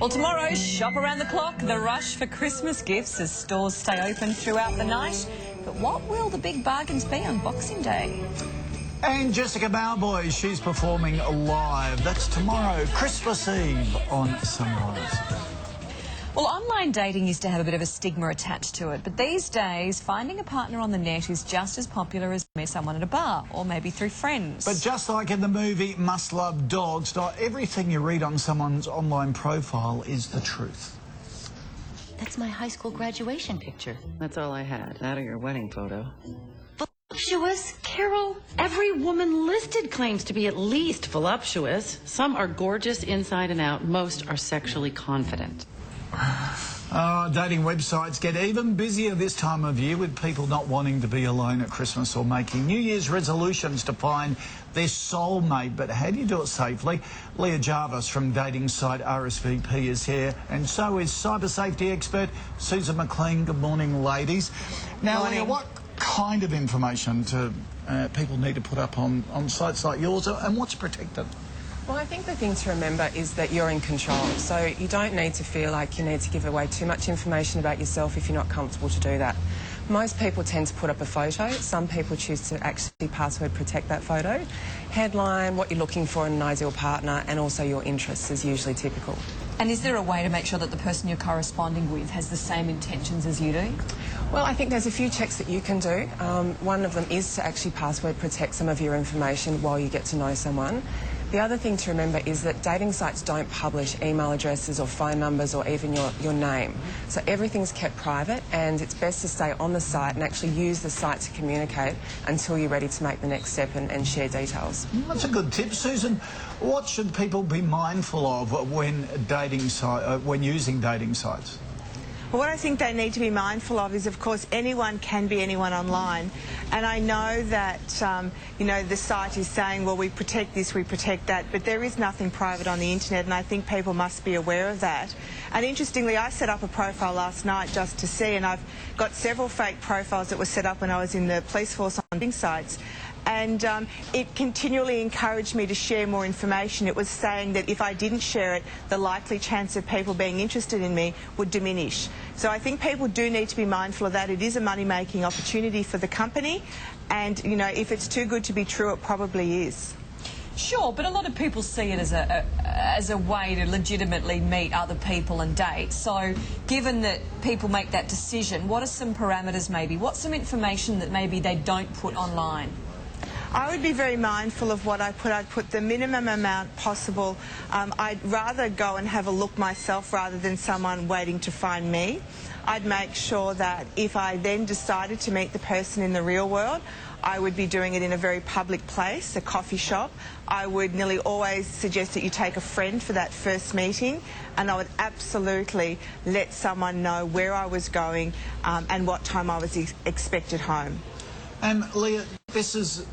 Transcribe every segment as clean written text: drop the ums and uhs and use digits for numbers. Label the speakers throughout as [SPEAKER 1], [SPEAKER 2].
[SPEAKER 1] Well, tomorrow, shop around the clock, the rush for Christmas gifts as stores stay open throughout the night. But what will the big bargains be on Boxing Day?
[SPEAKER 2] And Jessica Mauboy, she's performing live. That's tomorrow, Christmas Eve on Sunrise.
[SPEAKER 1] Well, online dating used to have a bit of a stigma attached to it, but these days, finding a partner on the net is just as popular as meeting someone at a bar, or maybe through friends.
[SPEAKER 2] But just like in the movie Must Love Dogs, not everything you read on someone's online profile is the truth.
[SPEAKER 3] That's my high school graduation picture.
[SPEAKER 4] That's all I had, that or your wedding photo.
[SPEAKER 3] Voluptuous, Carol?
[SPEAKER 4] Every woman listed claims to be at least voluptuous. Some are gorgeous inside and out. Most are sexually confident.
[SPEAKER 2] Dating websites get even busier this time of year with people not wanting to be alone at Christmas or making New Year's resolutions to find their soulmate. But how do you do it safely? Leah Jarvis from dating site RSVP is here, and so is cyber safety expert Susan McLean. Good morning, ladies. Now, Leah, what kind of information do people need to put up on sites like yours, and what's protected?
[SPEAKER 5] Well, I think the thing to remember is that you're in control, so you don't need to feel like you need to give away too much information about yourself if you're not comfortable to do that. Most people tend to put up a photo. Some people choose to actually password protect that photo. Headline, what you're looking for in an ideal partner, and also your interests is usually typical.
[SPEAKER 1] And is there a way to make sure that the person you're corresponding with has the same intentions as you do?
[SPEAKER 5] Well, I think there's a few checks that you can do. One of them is to actually password protect some of your information while you get to know someone. The other thing to remember is that dating sites don't publish email addresses or phone numbers or even your name. So everything's kept private, and it's best to stay on the site and actually use the site to communicate until you're ready to make the next step and share details.
[SPEAKER 2] That's a good tip, Susan. What should people be mindful of when using dating sites?
[SPEAKER 6] Well, what I think they need to be mindful of is, of course, anyone can be anyone online. And I know that, you know, the site is saying, well, we protect this, we protect that, but there is nothing private on the internet, and I think people must be aware of that. And interestingly, I set up a profile last night just to see, and I've got several fake profiles that were set up when I was in the police force on dating sites. And it continually encouraged me to share more information. It was saying that if I didn't share it, the likely chance of people being interested in me would diminish. So I think people do need to be mindful of that. It is a money-making opportunity for the company, and, you know, if it's too good to be true, it probably is.
[SPEAKER 1] Sure, but a lot of people see it as a way to legitimately meet other people and date. So, given that people make that decision, what are some parameters maybe? What's some information that maybe they don't put online?
[SPEAKER 6] I would be very mindful of what I put. I'd put the minimum amount possible. I'd rather go and have a look myself rather than someone waiting to find me. I'd make sure that if I then decided to meet the person in the real world, I would be doing it in a very public place, a coffee shop. I would nearly always suggest that you take a friend for that first meeting, and I would absolutely let someone know where I was going and what time I was expected home.
[SPEAKER 2] Leah, this is,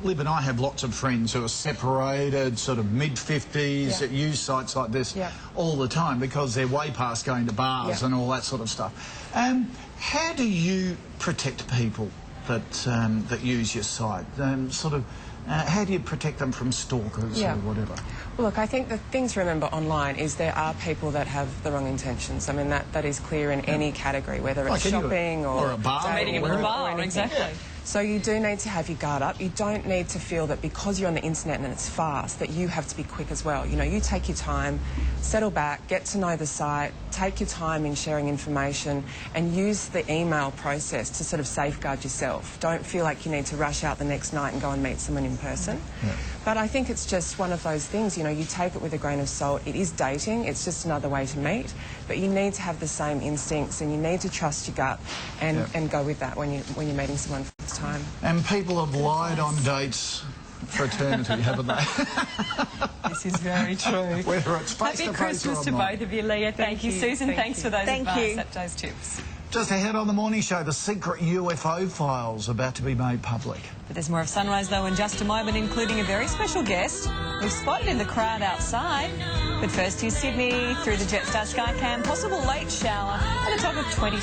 [SPEAKER 2] Liv and I have lots of friends who are separated, sort of mid-50s, that use sites like this all the time because they're way past going to bars and all that sort of stuff. How do you protect people that use your site? How do you protect them from stalkers or whatever?
[SPEAKER 5] Well, look, I think the thing to remember online is there are people that have the wrong intentions. I mean, that is clear in any category, whether it's like shopping or
[SPEAKER 2] a bar.
[SPEAKER 1] Meeting him at a bar, exactly.
[SPEAKER 5] So you do need to have your guard up. You don't need to feel that because you're on the internet and it's fast that you have to be quick as well. You know, you take your time, settle back, get to know the site, take your time in sharing information, and use the email process to sort of safeguard yourself. Don't feel like you need to rush out the next night and go and meet someone in person. But I think it's just one of those things, you know, you take it with a grain of salt. It is dating, it's just another way to meet, but you need to have the same instincts and you need to trust your gut and go with that when you're meeting someone for the first time.
[SPEAKER 2] And people have lied on dates for eternity, haven't they?
[SPEAKER 1] This is very true.
[SPEAKER 2] Whether it's
[SPEAKER 1] Happy Christmas to both of you, Leah. Thank you, Susan. Thanks for those those tips.
[SPEAKER 2] Just ahead on the morning show, the secret UFO files about to be made public.
[SPEAKER 1] But there's more of Sunrise, though, in just a moment, including a very special guest we've spotted in the crowd outside. But first, here's Sydney through the Jetstar Skycam, possible late shower at a top of 20.